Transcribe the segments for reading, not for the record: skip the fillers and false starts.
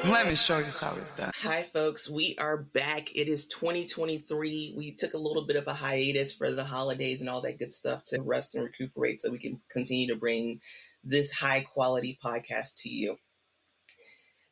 Let me show you how it's done. Hi, folks. We are back. It is 2023. We took a little bit of a hiatus for the holidays and all that good stuff to rest and recuperate so we can continue to bring this high quality podcast to you.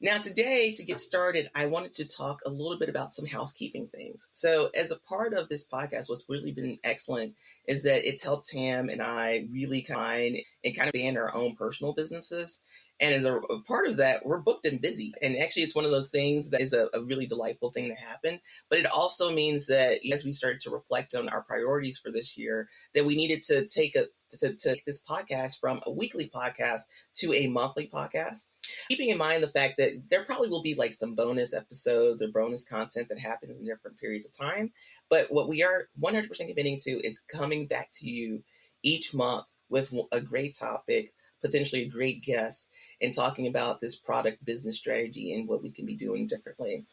Now, today, to get started, I wanted to talk a little bit about some housekeeping things. So, as a part of this podcast, what's really been excellent is that it's helped Tam and I really kind and kind of expand our own personal businesses. And as a part of that, we're booked and busy. And actually, it's one of those things that is a really delightful thing to happen. But it also means that as we started to reflect on our priorities for this year, that we needed to take this podcast from a weekly podcast to a monthly podcast. Keeping in mind the fact that there probably will be like some bonus episodes or bonus content that happens in different periods of time. But what we are 100% committing to is coming back to you each month with a great topic, potentially a great guest, and talking about this product business strategy and what we can be doing differently.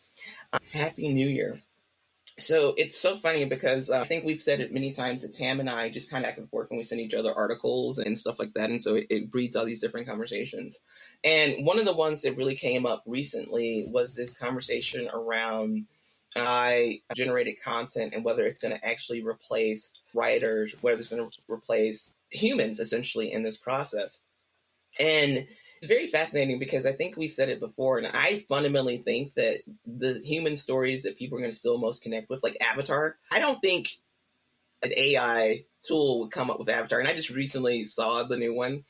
Happy New Year. So it's so funny because I think we've said it many times that Tam and I just kind of back and forth when we send each other articles and stuff like that. And so it breeds all these different conversations. And one of the ones that really came up recently was this conversation around generated content and whether it's going to actually replace writers, whether it's going to replace humans essentially in this process. And it's very fascinating because I think we said it before, and I fundamentally think that the human stories that people are going to still most connect with, like Avatar, I don't think an AI tool would come up with Avatar. And I just recently saw the new one.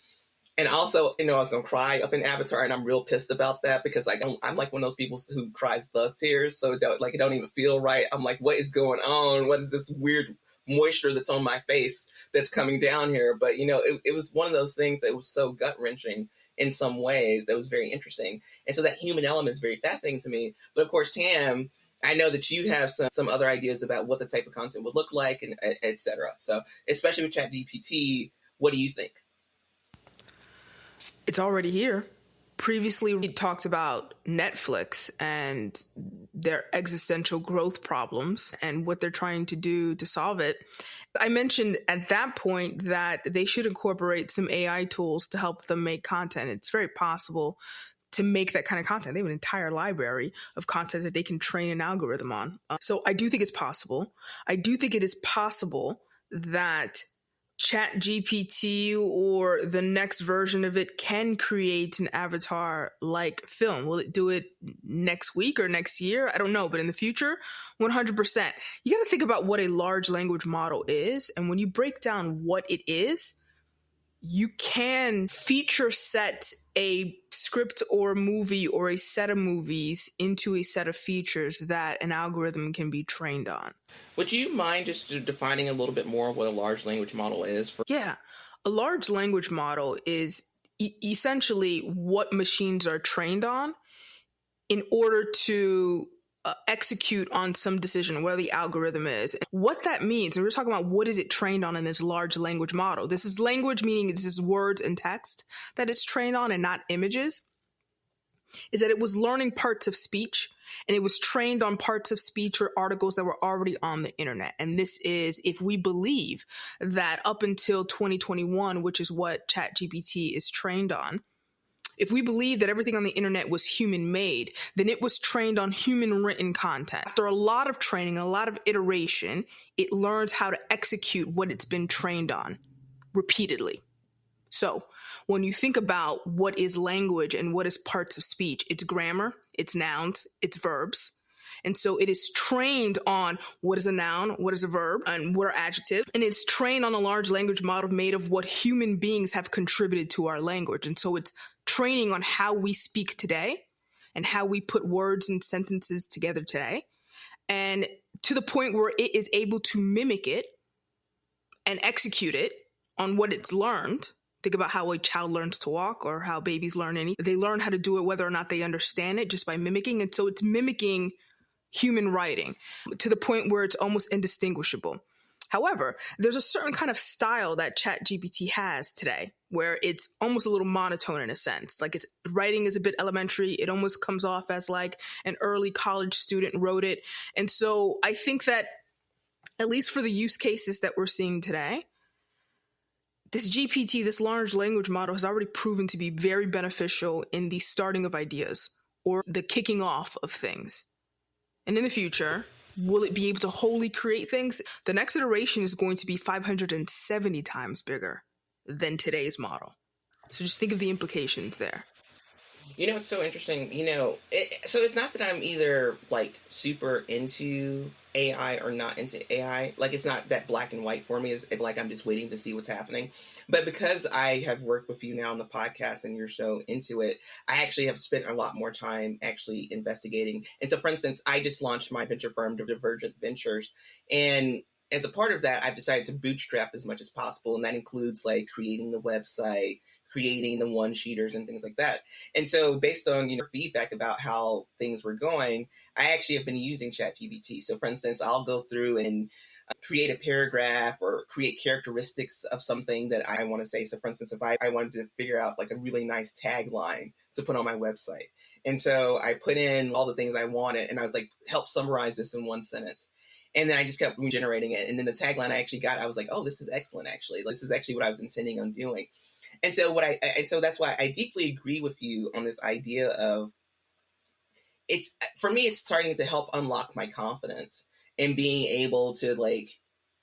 And also, I was going to cry up in Avatar, and I'm real pissed about that because I'm like one of those people who cries thug tears. So it don't even feel right. I'm like, what is going on? What is this weird moisture that's on my face that's coming down here? But, it was one of those things that was so gut-wrenching in some ways that was very interesting. And so that human element is very fascinating to me. But of course, Tam, I know that you have some other ideas about what the type of content would look like, and et cetera. So especially with ChatGPT, what do you think? It's already here. Previously, we talked about Netflix and their existential growth problems and what they're trying to do to solve it. I mentioned at that point that they should incorporate some AI tools to help them make content. It's very possible to make that kind of content. They have an entire library of content that they can train an algorithm on. So I do think it's possible. I do think it is possible that ChatGPT or the next version of it can create an Avatar-like film. Will it do it next week or next year? I don't know, but in the future, 100%. You got to think about what a large language model is, and when you break down what it is, you can feature set a script or a movie or a set of movies into a set of features that an algorithm can be trained on. Would you mind just defining a little bit more what a large language model is? Yeah. A large language model is essentially what machines are trained on in order to execute on some decision, whatever the algorithm is. What that means, and we're talking about what is it trained on in this large language model. This is language, meaning this is words and text that it's trained on and not images, is that it was learning parts of speech and it was trained on parts of speech or articles that were already on the internet. And this is if we believe that up until 2021, which is what ChatGPT is trained on, if we believe that everything on the internet was human-made, then it was trained on human-written content. After a lot of training, a lot of iteration, it learns how to execute what it's been trained on repeatedly. So when you think about what is language and what is parts of speech, it's grammar, it's nouns, it's verbs. And so it is trained on what is a noun, what is a verb, and what are adjectives. And it's trained on a large language model made of what human beings have contributed to our language. And so it's training on how we speak today and how we put words and sentences together today. And to the point where it is able to mimic it and execute it on what it's learned. Think about how a child learns to walk or how babies learn anything. They learn how to do it whether or not they understand it just by mimicking. And so it's mimicking human writing to the point where it's almost indistinguishable. However, there's a certain kind of style that ChatGPT has today where it's almost a little monotone in a sense. Like its writing is a bit elementary. It almost comes off as like an early college student wrote it. And so I think that at least for the use cases that we're seeing today, this GPT, this large language model, has already proven to be very beneficial in the starting of ideas or the kicking off of things. And in the future, will it be able to wholly create things? The next iteration is going to be 570 times bigger than today's model. So just think of the implications there. It's so interesting. So it's not that I'm either like super into AI or not into AI. Like it's not that black and white for me. It's like I'm just waiting to see what's happening. But because I have worked with you now on the podcast and you're so into it, I actually have spent a lot more time actually investigating. And so, for instance, I just launched my venture firm, Divergent Ventures, and as a part of that, I've decided to bootstrap as much as possible, and that includes like creating the website, creating the one-sheeters and things like that. And so based on your feedback about how things were going, I actually have been using ChatGPT. So for instance, I'll go through and create a paragraph or create characteristics of something that I want to say. So for instance, if I wanted to figure out like a really nice tagline to put on my website. And so I put in all the things I wanted and I was like, help summarize this in one sentence. And then I just kept regenerating it. And then the tagline I actually got, I was like, oh, this is excellent, actually. This is actually what I was intending on doing. And so that's why I deeply agree with you on this idea of it's, for me, it's starting to help unlock my confidence and being able to like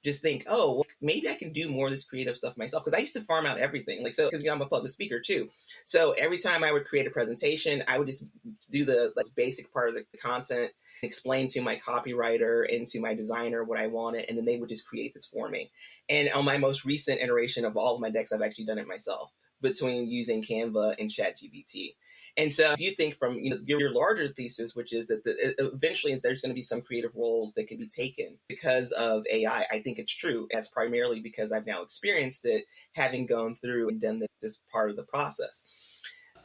just think, oh, well, maybe I can do more of this creative stuff myself. Because I used to farm out everything. Like, so, because I'm a public speaker too. So every time I would create a presentation, I would just do the like, basic part of the content, explain to my copywriter and to my designer what I wanted, and then they would just create this for me. And on my most recent iteration of all of my decks, I've actually done it myself between using Canva and ChatGPT. And so you think from your larger thesis, which is that eventually there's going to be some creative roles that can be taken because of AI. I think it's true. That's primarily because I've now experienced it, having gone through and done this part of the process.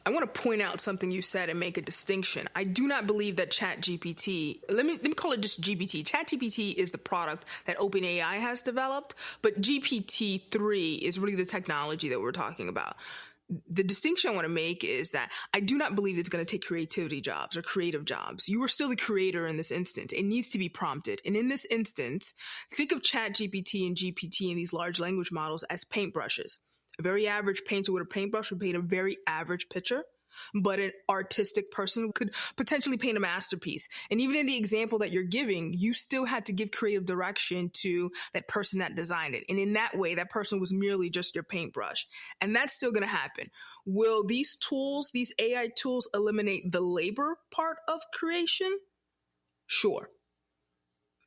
I want to point out something you said and make a distinction. I do not believe that ChatGPT, let me call it just GPT. ChatGPT is the product that OpenAI has developed, but GPT-3 is really the technology that we're talking about. The distinction I want to make is that I do not believe it's going to take creativity jobs or creative jobs. You are still the creator in this instance. It needs to be prompted. And in this instance, think of ChatGPT and GPT and these large language models as paintbrushes. A very average painter with a paintbrush would paint a very average picture, but an artistic person could potentially paint a masterpiece. And even in the example that you're giving, you still had to give creative direction to that person that designed it. And in that way, that person was merely just your paintbrush. And that's still going to happen. Will these tools, these AI tools, eliminate the labor part of creation? Sure.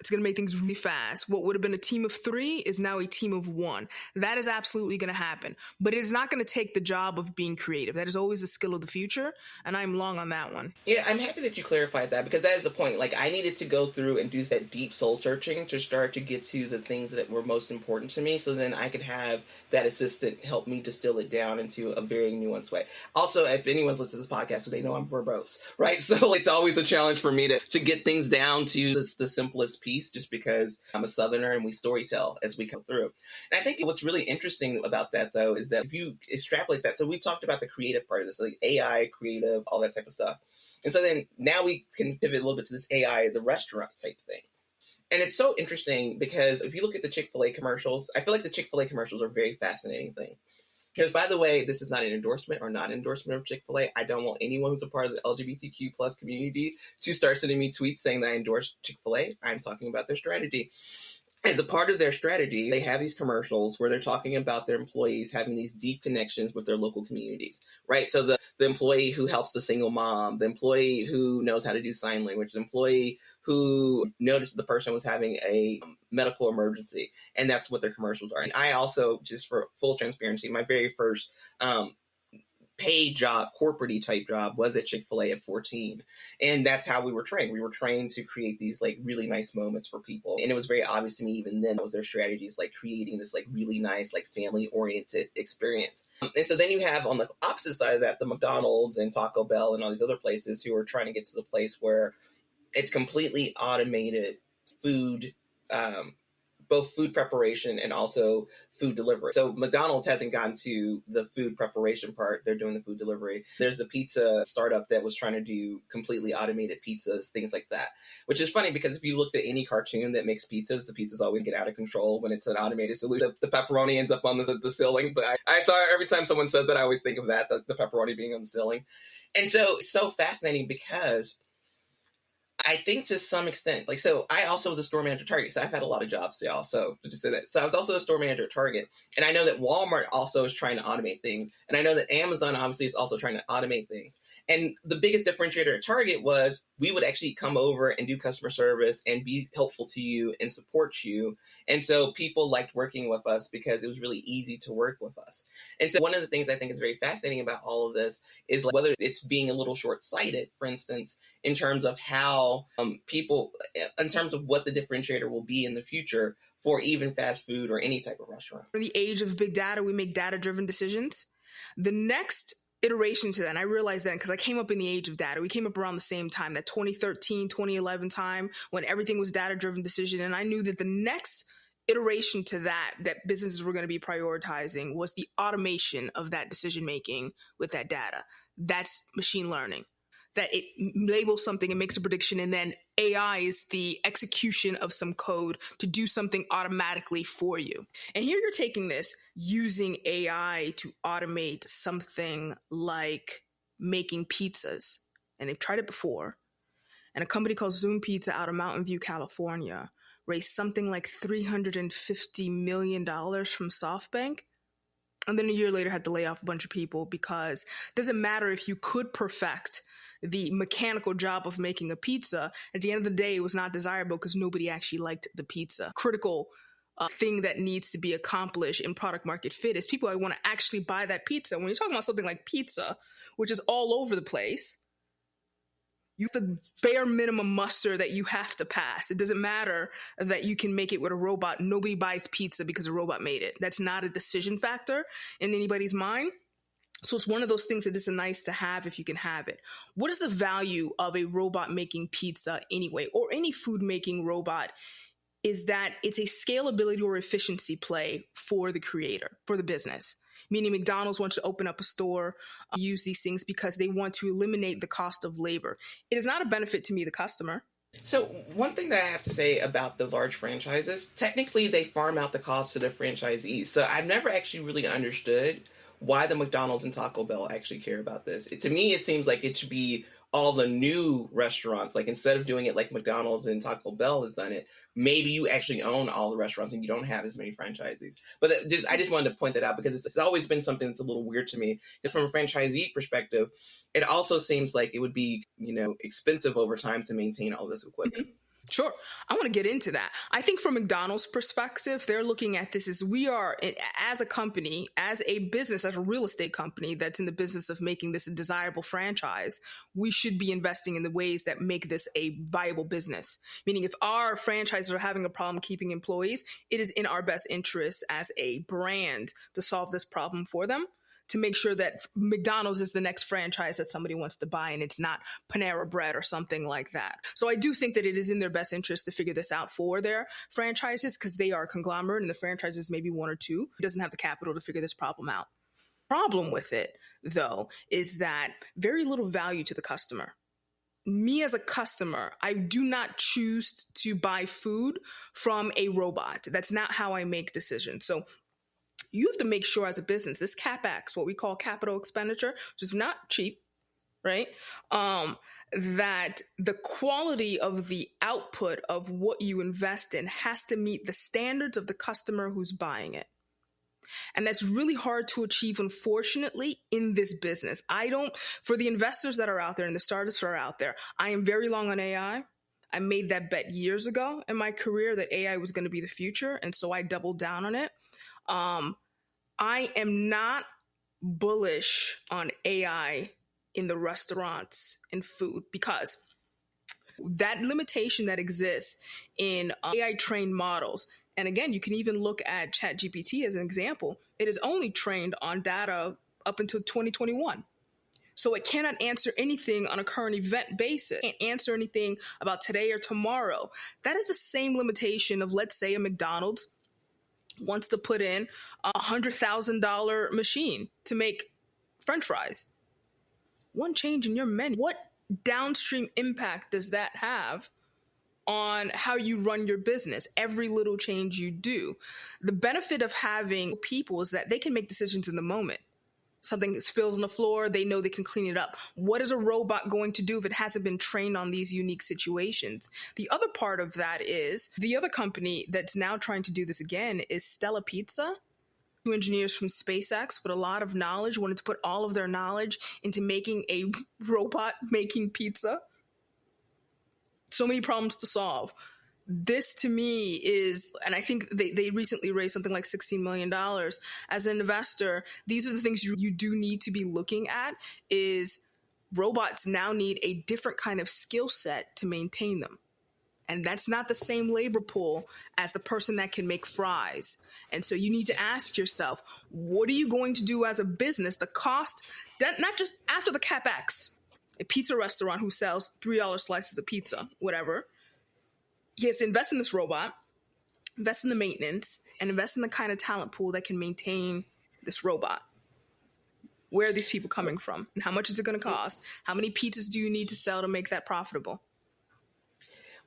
It's going to make things really fast. What would have been a team of 3 is now a team of 1. That is absolutely going to happen. But it is not going to take the job of being creative. That is always a skill of the future, and I'm long on that one. Yeah, I'm happy that you clarified that because that is the point. Like, I needed to go through and do that deep soul searching to start to get to the things that were most important to me so then I could have that assistant help me distill it down into a very nuanced way. Also, if anyone's listened to this podcast, they know I'm verbose, right? So it's always a challenge for me to get things down to the simplest piece just because I'm a Southerner and we storytell as we come through. And I think what's really interesting about that, though, is that if you extrapolate that, so we talked about the creative part of this, like AI, creative, all that type of stuff. And so then now we can pivot a little bit to this AI, the restaurant type thing. And it's so interesting because if you look at the Chick-fil-A commercials, I feel like the Chick-fil-A commercials are a very fascinating thing. Because, by the way, this is not an endorsement or not endorsement of Chick-fil-A. I don't want anyone who's a part of the LGBTQ plus community to start sending me tweets saying that I endorse Chick-fil-A. I'm talking about their strategy. As a part of their strategy, they have these commercials where they're talking about their employees having these deep connections with their local communities, right? So the employee who helps the single mom, the employee who knows how to do sign language, the employee who noticed the person was having a medical emergency. And that's what their commercials are. And I also, just for full transparency, my very first paid job, corporate type job was at Chick-fil-A at 14. And that's how we were trained. We were trained to create these like really nice moments for people. And it was very obvious to me even then, that was their strategies, like creating this like really nice, like family oriented experience. And so then you have on the opposite side of that, the McDonald's and Taco Bell and all these other places who are trying to get to the place where it's completely automated food both food preparation and also food delivery. So McDonald's hasn't gotten to the food preparation part. They're doing the food delivery. There's a pizza startup that was trying to do completely automated pizzas, things like that, which is funny because if you looked at any cartoon that makes pizzas, the pizzas always get out of control when it's an automated solution. The pepperoni ends up on the ceiling. But I saw every time someone says that, I always think of that, the pepperoni being on the ceiling. And so it's so fascinating because I think to some extent, like, so I also was a store manager at Target. So I've had a lot of jobs, y'all. So to just say that. So I was also a store manager at Target. And I know that Walmart also is trying to automate things. And I know that Amazon obviously is also trying to automate things. And the biggest differentiator at Target was we would actually come over and do customer service and be helpful to you and support you. And so people liked working with us because it was really easy to work with us. And so one of the things I think is very fascinating about all of this is like whether it's being a little short-sighted, for instance, in terms of how people, in terms of what the differentiator will be in the future for even fast food or any type of restaurant. For the age of big data, we make data-driven decisions. The next iteration to that, and I realized that because I came up in the age of data. We came up around the same time, that 2013, 2011 time when everything was data-driven decision. And I knew that the next iteration to that businesses were going to be prioritizing was the automation of that decision-making with that data. That's machine learning. That it labels something and makes a prediction, and then AI is the execution of some code to do something automatically for you. And here you're taking this using AI to automate something like making pizzas. And they've tried it before. And a company called Zoom Pizza out of Mountain View, California, raised something like $350 million from SoftBank. And then a year later had to lay off a bunch of people because it doesn't matter if you could perfect the mechanical job of making a pizza. At the end of the day, it was not desirable because nobody actually liked the pizza. Critical thing that needs to be accomplished in product market fit is people want to actually buy that pizza. When you're talking about something like pizza, which is all over the place, you have the bare minimum muster that you have to pass. It doesn't matter that you can make it with a robot. Nobody buys pizza because a robot made it. That's not a decision factor in anybody's mind. So it's one of those things that is nice to have if you can have it. What is the value of a robot making pizza anyway, or any food making robot? Is that it's a scalability or efficiency play for the creator, for the business. Meaning McDonald's wants to open up a store, use these things because they want to eliminate the cost of labor. It is not a benefit to me, the customer. So one thing that I have to say about the large franchises, technically they farm out the cost to their franchisees. So I've never actually really understood why the McDonald's and Taco Bell actually care about this. To me, it seems like it should be all the new restaurants. Like instead of doing it like McDonald's and Taco Bell has done it, maybe you actually own all the restaurants and you don't have as many franchisees. But I just wanted to point that out because it's always been something that's a little weird to me. From a franchisee perspective, it also seems like it would be, expensive over time to maintain all this equipment. Mm-hmm. Sure. I want to get into that. I think from McDonald's perspective, they're looking at this as we are, as a company, as a business, as a real estate company that's in the business of making this a desirable franchise, we should be investing in the ways that make this a viable business. Meaning if our franchises are having a problem keeping employees, it is in our best interest as a brand to solve this problem for them, to make sure that McDonald's is the next franchise that somebody wants to buy and it's not Panera Bread or something like that. So I do think that it is in their best interest to figure this out for their franchises because they are a conglomerate and the franchises maybe one or two doesn't have the capital to figure this problem out. Problem with it, though, is that very little value to the customer. Me as a customer, I do not choose to buy food from a robot. That's not how I make decisions. So you have to make sure as a business, this CapEx, what we call capital expenditure, which is not cheap, right? That the quality of the output of what you invest in has to meet the standards of the customer who's buying it. And that's really hard to achieve, unfortunately, in this business. For the investors that are out there and the startups that are out there, I am very long on AI. I made that bet years ago in my career that AI was going to be the future. And so I doubled down on it. I am not bullish on AI in the restaurants and food because that limitation that exists in AI trained models. And again, you can even look at ChatGPT as an example. It is only trained on data up until 2021. So it cannot answer anything on a current event basis. It can't answer anything about today or tomorrow. That is the same limitation of, let's say, a McDonald's wants to put in $100,000 machine to make French fries. One change in your menu, what downstream impact does that have on how you run your business? Every little change you do. The benefit of having people is that they can make decisions in the moment. Something spills on the floor, they know they can clean it up. What is a robot going to do if it hasn't been trained on these unique situations? The other part of that is the other company that's now trying to do this again is Stella Pizza. Two engineers from SpaceX with a lot of knowledge wanted to put all of their knowledge into making a robot making pizza. So many problems to solve. This to me is, and I think they recently raised something like $16 million. As an investor, these are the things you do need to be looking at. Is robots now need a different kind of skill set to maintain them. And that's not the same labor pool as the person that can make fries. And so you need to ask yourself, what are you going to do as a business? The cost, not just after the CapEx. A pizza restaurant who sells $3 slices of pizza, whatever, he has to invest in this robot, invest in the maintenance, and invest in the kind of talent pool that can maintain this robot. Where are these people coming from? And how much is it going to cost? How many pizzas do you need to sell to make that profitable?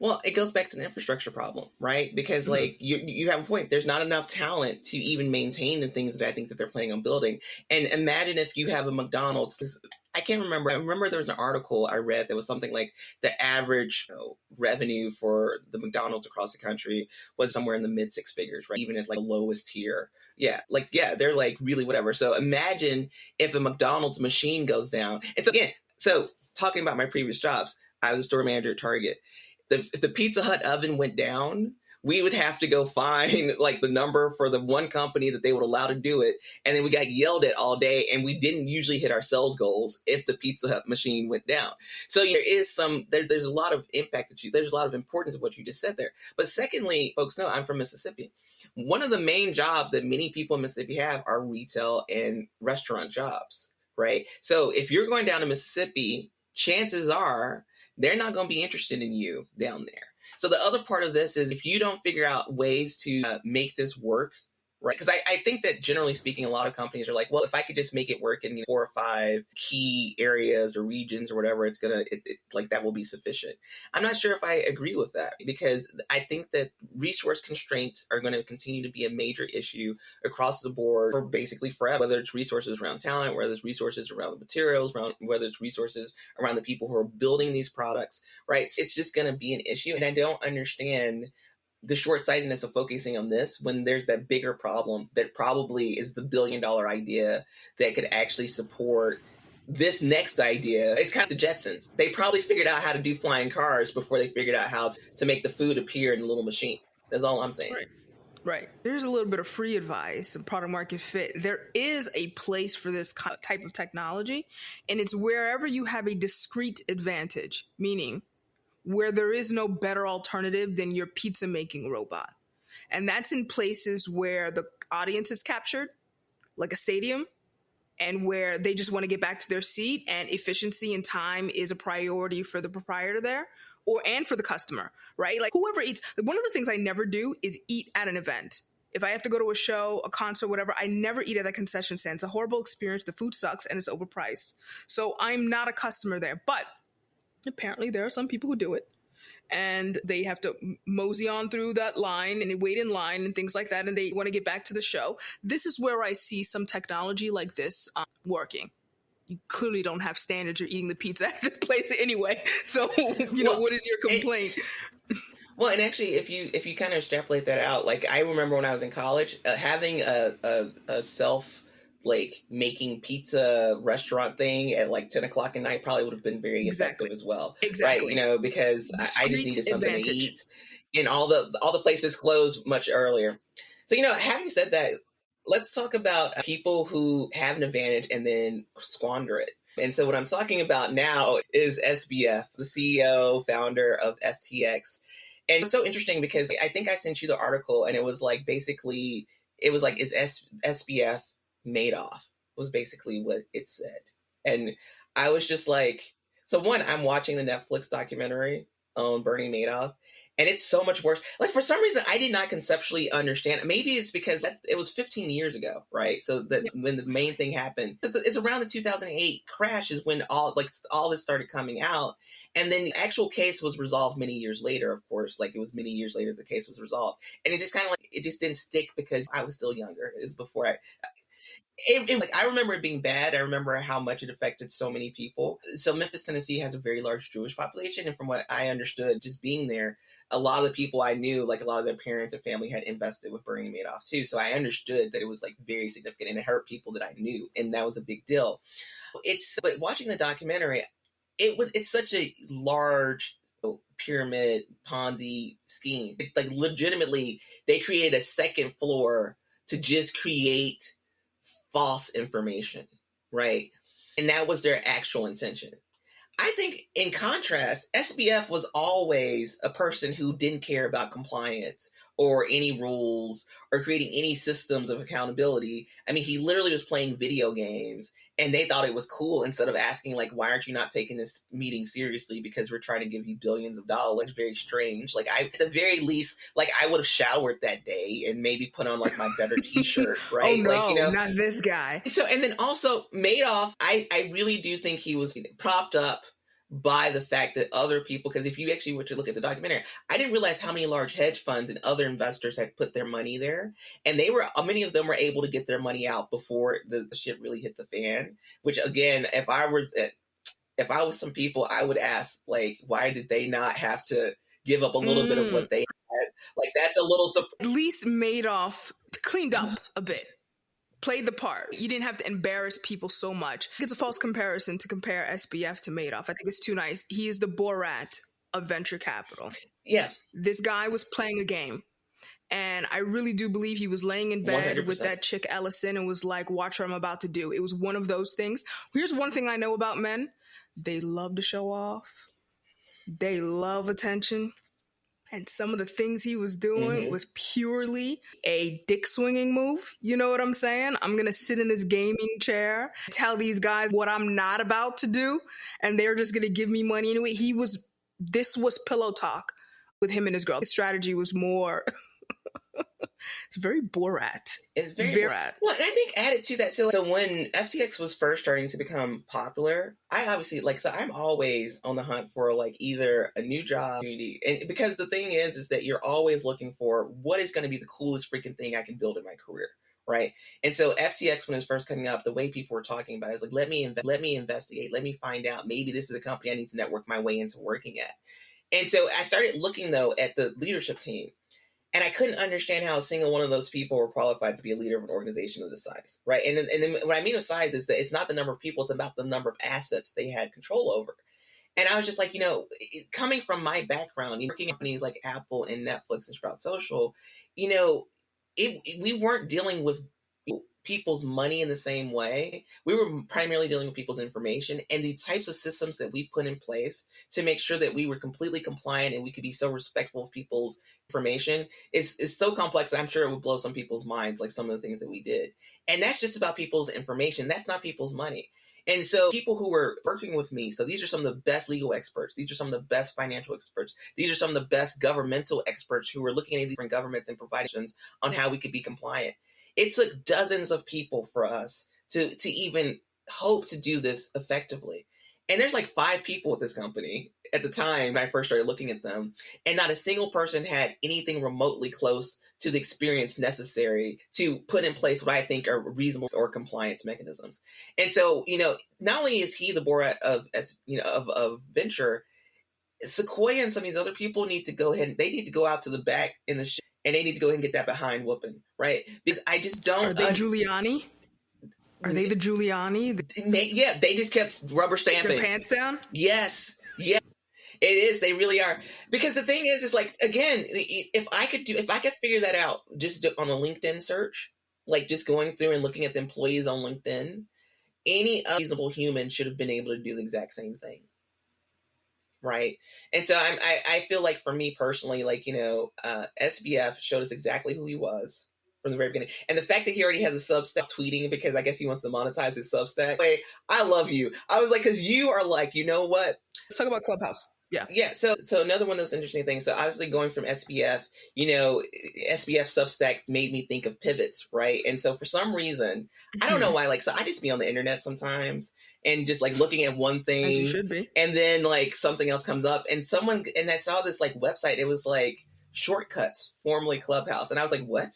Well, it goes back to the infrastructure problem, right? Because like you have a point. There's not enough talent to even maintain the things that I think that they're planning on building. And imagine if you have a McDonald's. I can't remember. I remember there was an article I read that was something like the average revenue for the McDonald's across the country was somewhere in the mid six figures, right? Even at like the lowest tier. Yeah, they're like really whatever. So imagine if a McDonald's machine goes down. And so again, talking about my previous jobs, I was a store manager at Target. If the Pizza Hut oven went down, we would have to go find like the number for the one company that they would allow to do it. And then we got yelled at all day, and we didn't usually hit our sales goals if the Pizza Hut machine went down. So there is there's a lot of impact there's a lot of importance of what you just said there. But secondly, folks know I'm from Mississippi. One of the main jobs that many people in Mississippi have are retail and restaurant jobs, right? So if you're going down to Mississippi, chances are they're not going to be interested in you down there. So the other part of this is if you don't figure out ways to make this work, right? Because I think that generally speaking, a lot of companies are like, well, if I could just make it work in 4 or 5 key areas or regions or whatever, it's going to, like that will be sufficient. I'm not sure if I agree with that, because I think that resource constraints are going to continue to be a major issue across the board for basically forever, whether it's resources around talent, whether it's resources around the materials, whether it's resources around the people who are building these products, right? It's just going to be an issue. And I don't understand the short-sightedness of focusing on this when there's that bigger problem that probably is the billion-dollar idea that could actually support this next idea. It's kind of the Jetsons. They probably figured out how to do flying cars before they figured out how to make the food appear in a little machine. That's all I'm saying. Right. There's a little bit of free advice and product market fit. There is a place for this type of technology, and it's wherever you have a discrete advantage, meaning where there is no better alternative than your pizza making robot. And that's in places where the audience is captured, like a stadium, and where they just want to get back to their seat, and efficiency and time is a priority for the proprietor there, and for the customer, right? Like whoever eats, one of the things I never do is eat at an event. If I have to go to a show, a concert, whatever, I never eat at that concession stand. It's a horrible experience. The food sucks and it's overpriced. So I'm not a customer there, but apparently there are some people who do it, and they have to mosey on through that line and they wait in line and things like that, and they want to get back to the show. This is where I see some technology like this working. You clearly don't have standards. You're eating the pizza at this place anyway. So, what is your complaint? Well, and actually, if you kind of extrapolate that out, like I remember when I was in college, having a self making pizza restaurant thing at like 10 o'clock at night probably would have been very effective as well. Exactly. Right. Because I just needed something to eat, and all the places closed much earlier. So, having said that, let's talk about people who have an advantage and then squander it. And so what I'm talking about now is SBF, the CEO, founder of FTX. And it's so interesting because I think I sent you the article, and it was like, basically, it was like, is SBF Madoff, was basically what it said. And I was just like, so one, I'm watching the Netflix documentary on Bernie Madoff, and it's so much worse. Like, for some reason, I did not conceptually understand. Maybe it's because it was 15 years ago, right? So that when the main thing happened, it's around the 2008 crash is when all this started coming out. And then the actual case was resolved many years later, of course. Like, it was many years later the case was resolved. And it just kind of like, it just didn't stick because I was still younger. It was before like, I remember it being bad. I remember how much it affected so many people. So Memphis, Tennessee has a very large Jewish population. And from what I understood, just being there, a lot of the people I knew, like a lot of their parents and family had invested with Bernie Madoff too. So I understood that it was like very significant and it hurt people that I knew. And that was a big deal. But watching the documentary, it's such a large pyramid Ponzi scheme. Like, legitimately, they created a second floor to just create false information, right? And that was their actual intention. I think, in contrast, SBF was always a person who didn't care about compliance or any rules or creating any systems of accountability. I mean, he literally was playing video games and they thought it was cool, instead of asking, like, why aren't you not taking this meeting seriously? Because we're trying to give you billions of dollars. It's very strange. Like, at the very least, like, I would have showered that day and maybe put on like my better t-shirt, right? Oh no, like, not this guy. So, and then also Madoff, I really do think he was propped up by the fact that other people, because if you actually were to look at the documentary, I didn't realize how many large hedge funds and other investors had put their money there. And many of them were able to get their money out before the shit really hit the fan, which, again, if I was some people, I would ask, like, why did they not have to give up a little bit of what they had? Like, that's a little... At least Madoff cleaned up a bit. Played the part. You didn't have to embarrass people so much. It's a false comparison to compare SBF to Madoff. I think it's too nice. He is the Borat of venture capital. Yeah. This guy was playing a game. And I really do believe he was laying in bed 100%. with that chick Ellison and was like, watch what I'm about to do. It was one of those things. Here's one thing I know about men. They love to show off. They love attention. And some of the things he was doing was purely a dick swinging move. You know what I'm saying? I'm going to sit in this gaming chair, tell these guys what I'm not about to do, and they're just going to give me money anyway. This was pillow talk with him and his girl. His strategy was more... It's very Borat. It's very Borat. Well, and I think added to that, so when FTX was first starting to become popular, I obviously, so I'm always on the hunt for, like, either a new job, and because the thing is that you're always looking for what is going to be the coolest freaking thing I can build in my career, right? And so FTX, when it was first coming up, the way people were talking about it is like, let me investigate, let me find out, maybe this is a company I need to network my way into working at. And so I started looking, though, at the leadership team. And I couldn't understand how a single one of those people were qualified to be a leader of an organization of this size, right? And then what I mean of size is that it's not the number of people, it's about the number of assets they had control over. And I was just like, coming from my background, working at companies like Apple and Netflix and Sprout Social, we weren't dealing with people's money in the same way. We were primarily dealing with people's information, and the types of systems that we put in place to make sure that we were completely compliant and we could be so respectful of people's information is so complex that I'm sure it would blow some people's minds, like some of the things that we did. And that's just about people's information. That's not people's money. And so people who were working with me, so these are some of the best legal experts. These are some of the best financial experts. These are some of the best governmental experts who were looking at different governments and providing on how we could be compliant. It took dozens of people for us to even hope to do this effectively. And there's like 5 people at this company at the time when I first started looking at them, and not a single person had anything remotely close to the experience necessary to put in place what I think are reasonable or compliance mechanisms. And so, not only is he the Borat of venture, Sequoia and some of these other people need to go ahead and they need to go out to the back in the shit, and they need to go ahead and get that behind whooping, right? Because I just don't... Are they Giuliani? Are they the Giuliani? Yeah, they just kept rubber stamping. Their pants down? Yes. Yeah, it is. They really are. Because the thing is like, again, if I could figure that out just on a LinkedIn search, like just going through and looking at the employees on LinkedIn, any reasonable human should have been able to do the exact same thing. Right. And so I feel like for me personally, like, SBF showed us exactly who he was from the very beginning. And the fact that he already has a Substack tweeting because I guess he wants to monetize his Substack. Wait, I love you. I was like, because you are like, you know what? Let's talk about Clubhouse. Yeah. Yeah. So another one of those interesting things. So obviously going from SBF, SBF Substack made me think of pivots, right? And so for some reason, I don't know why, like, so I just be on the internet sometimes and just like looking at one thing. As you should be. And then like something else comes up and I saw this like website. It was like Shortcuts, formerly Clubhouse. And I was like, what?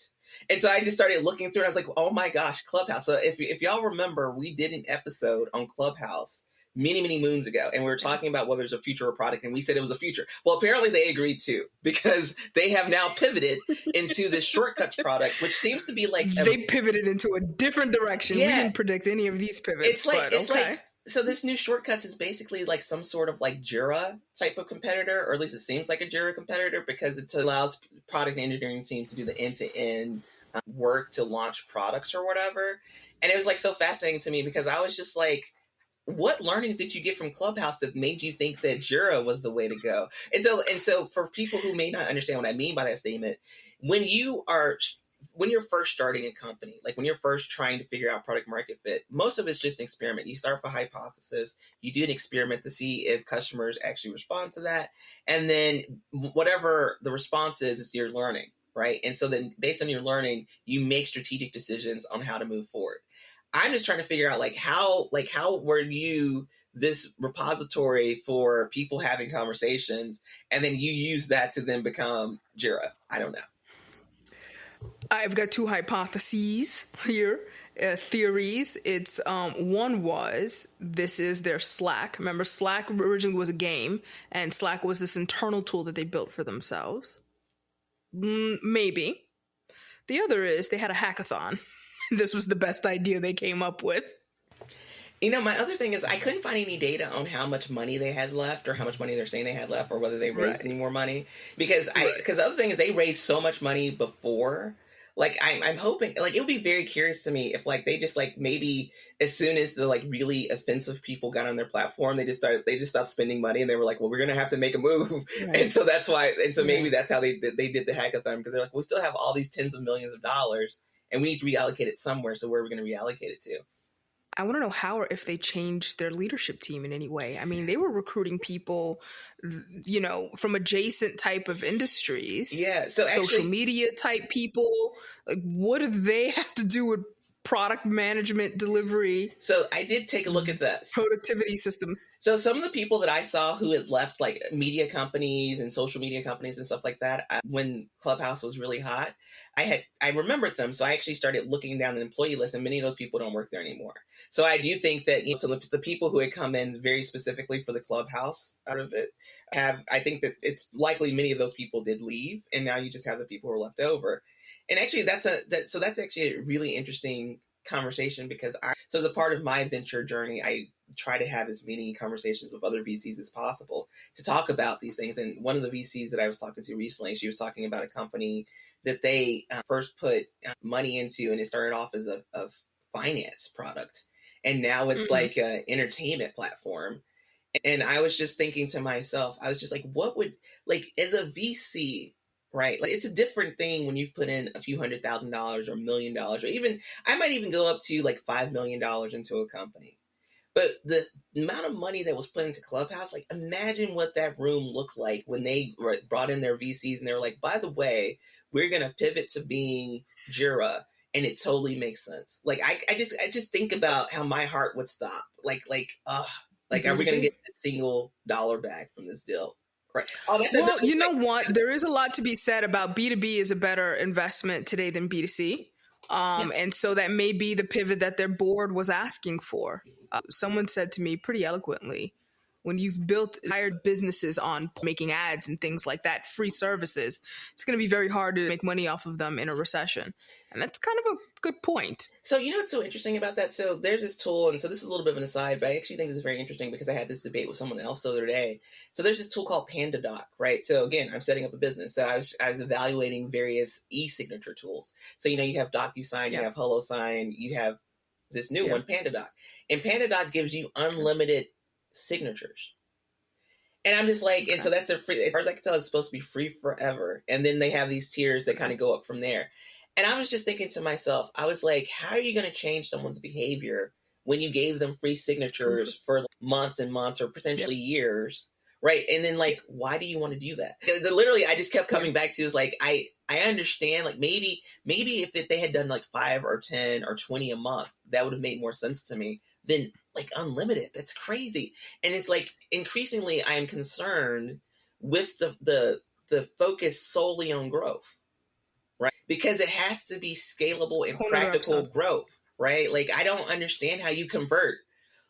And so I just started looking through and I was like, oh my gosh, Clubhouse. So if y'all remember, we did an episode on Clubhouse many moons ago, and we were talking about whether there's a future or product, and we said it was a future. Well, apparently they agreed too, because they have now pivoted into this Shortcuts product, which seems to be like they pivoted into a different direction. Yeah. We didn't predict any of these pivots. It's like so this new Shortcuts is basically like some sort of like Jira type of competitor, or at least it seems like a Jira competitor, because it allows product engineering teams to do the end-to-end work to launch products or whatever. And it was like so fascinating to me because I was just like, what learnings did you get from Clubhouse that made you think that Jira was the way to go? And so for people who may not understand what I mean by that statement, when you're first starting a company, like when you're first trying to figure out product market fit, most of it's just an experiment. You start with a hypothesis, you do an experiment to see if customers actually respond to that. And then whatever the response is your learning, right? And so then based on your learning, you make strategic decisions on how to move forward. I'm just trying to figure out how were you this repository for people having conversations, and then you use that to then become Jira. I don't know. I've got two hypotheses here, theories. It's one was this is their Slack. Remember, Slack originally was a game, and Slack was this internal tool that they built for themselves. Maybe. The other is they had a hackathon. This was the best idea they came up with. My other thing is I couldn't find any data on how much money they had left or how much money they're saying they had left or whether they raised any more money. Because the other thing is they raised so much money before. Like, I'm hoping, like, it would be very curious to me if, like, they just, like, maybe as soon as the, like, really offensive people got on their platform, they just stopped spending money and they were like, well, we're going to have to make a move. Right. And so that's why, maybe that's how they did the hackathon, because they're like, we still have all these tens of millions of dollars and we need to reallocate it somewhere. So where are we going to reallocate it to? I want to know how or if they changed their leadership team in any way. I mean, they were recruiting people, from adjacent type of industries. Yeah. So social media type people. Like, what do they have to do with product management, delivery? So I did take a look at this. Productivity systems. So some of the people that I saw who had left like media companies and social media companies and stuff like that, when Clubhouse was really hot, I remembered them. So I actually started looking down the employee list, and many of those people don't work there anymore. So I do think that so the people who had come in very specifically for the Clubhouse out of it I think that it's likely many of those people did leave, and now you just have the people who are left over. And actually that's actually a really interesting conversation, because so as a part of my venture journey, I try to have as many conversations with other VCs as possible to talk about these things. And one of the VCs that I was talking to recently, she was talking about a company that they first put money into, and it started off as a finance product, and now it's like an entertainment platform. And I was just thinking to myself, I was just like, what would, like, as a VC, right? Like, it's a different thing when you've put in a few $100,000 or $1 million, or even, I might even go up to like $5 million into a company. But the amount of money that was put into Clubhouse, like, imagine what that room looked like when they brought in their VCs and they were like, by the way, we're going to pivot to being Jira. And it totally makes sense. Like, I just think about how my heart would stop. Like, are we going to get a single dollar back from this deal? Right. Well, you know what? There is a lot to be said about B2B is a better investment today than B2C. And so that may be the pivot that their board was asking for. Someone said to me pretty eloquently, when you've built entire businesses on making ads and things like that, free services, it's going to be very hard to make money off of them in a recession. And that's kind of a good point. So, what's so interesting about that? So there's this tool, and so this is a little bit of an aside, but I actually think this is very interesting because I had this debate with someone else the other day. So there's this tool called PandaDoc, right? So again, I'm setting up a business. So I was evaluating various e-signature tools. So, you have DocuSign, you have HelloSign, you have this new one, PandaDoc. And PandaDoc gives you unlimited signatures. And I'm just like, and so that's a free, as far as I can tell, it's supposed to be free forever. And then they have these tiers that kind of go up from there. And I was just thinking to myself, I was like, how are you going to change someone's behavior when you gave them free signatures for months and months or potentially years? Right. And then like, why do you want to do that? Literally, I just kept coming back to is like, I understand like maybe if they had done like 5 or 10 or 20 a month, that would have made more sense to me than like unlimited. That's crazy. And it's like increasingly I am concerned with the focus solely on growth, right? Because it has to be scalable and practical growth, right? Like I don't understand how you convert.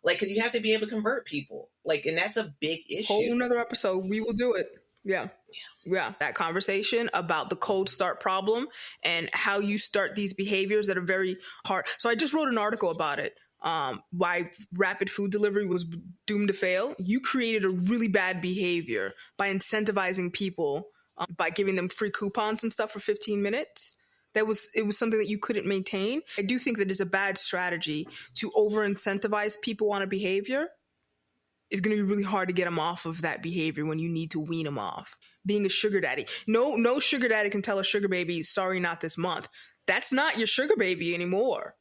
Like, because you have to be able to convert people. Like, and that's a big issue. Whole another episode. We will do it. Yeah. That conversation about the cold start problem and how you start these behaviors that are very hard. So I just wrote an article about it. Why rapid food delivery was doomed to fail. You created a really bad behavior by incentivizing people by giving them free coupons and stuff for 15 minutes. It was something that you couldn't maintain. I do think that it's a bad strategy to over incentivize people on a behavior. It's going to be really hard to get them off of that behavior when you need to wean them off. Being a sugar daddy. No sugar daddy can tell a sugar baby, sorry, not this month. That's not your sugar baby anymore.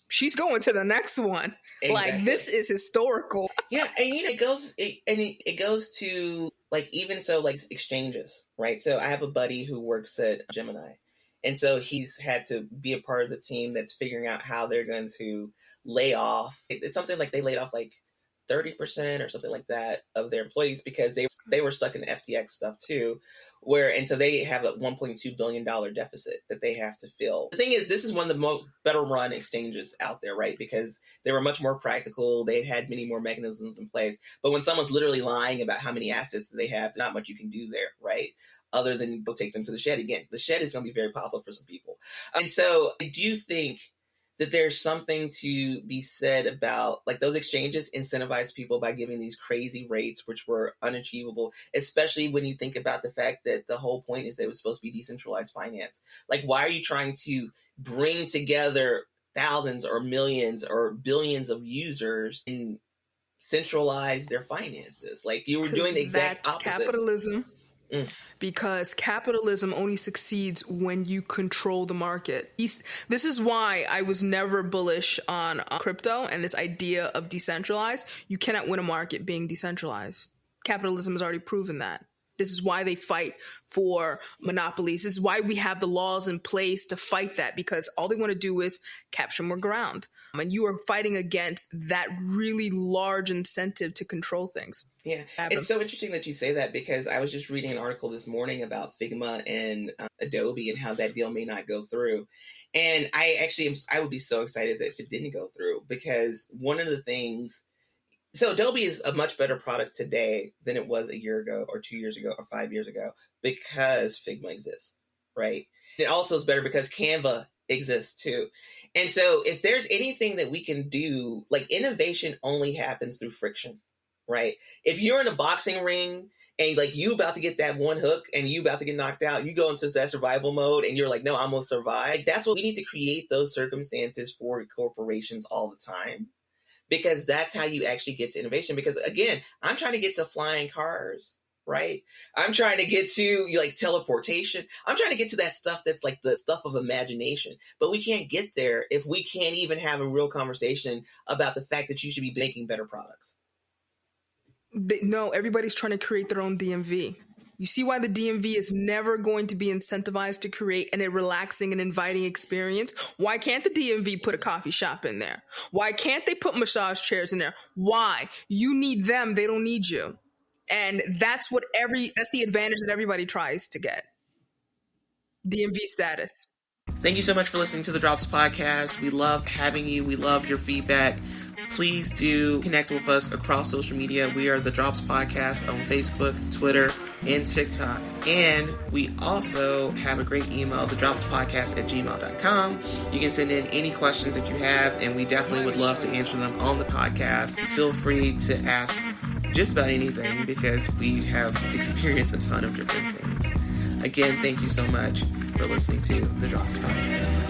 She's going to the next one. Exactly. Like, this is historical. Yeah, and it goes to like, even so, like exchanges, right? So I have a buddy who works at Gemini. And so he's had to be a part of the team that's figuring out how they're going to lay off. It's something like they laid off like 30% or something like that of their employees because they were stuck in the FTX stuff too, and so they have a $1.2 billion deficit that they have to fill. The thing is, this is one of the better run exchanges out there, right? Because they were much more practical. They had many more mechanisms in place. But when someone's literally lying about how many assets they have, there's not much you can do there, right? Other than go take them to the shed again. The shed is going to be very popular for some people. And so I do think that there's something to be said about like those exchanges incentivize people by giving these crazy rates, which were unachievable, especially when you think about the fact that the whole point is that it was supposed to be decentralized finance. Like, why are you trying to bring together thousands or millions or billions of users and centralize their finances? Like, you were doing the exact opposite. Capitalism. Because capitalism only succeeds when you control the market. This is why I was never bullish on crypto and this idea of decentralized. You cannot win a market being decentralized. Capitalism has already proven that. This is why they fight for monopolies. This is why we have the laws in place to fight that, because all they want to do is capture more ground. And you are fighting against that really large incentive to control things. Yeah, it's so interesting that you say that, because I was just reading an article this morning about Figma and Adobe and how that deal may not go through. And I would be so excited that if it didn't go through, because one of the things, so Adobe is a much better product today than it was a year ago or 2 years ago or 5 years ago because Figma exists, right? It also is better because Canva exists too. And so if there's anything that we can do, like, innovation only happens through friction, right? If you're in a boxing ring and like you about to get that one hook and you about to get knocked out, you go into that survival mode and you're like, no, I'm going to survive. Like, that's what we need to create, those circumstances for corporations all the time. Because that's how you actually get to innovation. Because again, I'm trying to get to flying cars, right? I'm trying to get to like teleportation. I'm trying to get to that stuff that's like the stuff of imagination. But we can't get there if we can't even have a real conversation about the fact that you should be making better products. No, everybody's trying to create their own DMV. You see why the DMV is never going to be incentivized to create a relaxing and inviting experience? Why can't the DMV put a coffee shop in there? Why can't they put massage chairs in there? Why? You need them. They don't need you. And that's the advantage that everybody tries to get. DMV status. Thank you so much for listening to the Drops Podcast. We love having you. We love your feedback. Please do connect with us across social media. We are the Drops Podcast on Facebook, Twitter, and TikTok. And we also have a great email, thedropspodcast@gmail.com. You can send in any questions that you have, and we definitely would love to answer them on the podcast. Feel free to ask just about anything, because we have experienced a ton of different things. Again, thank you so much for listening to the Drops Podcast.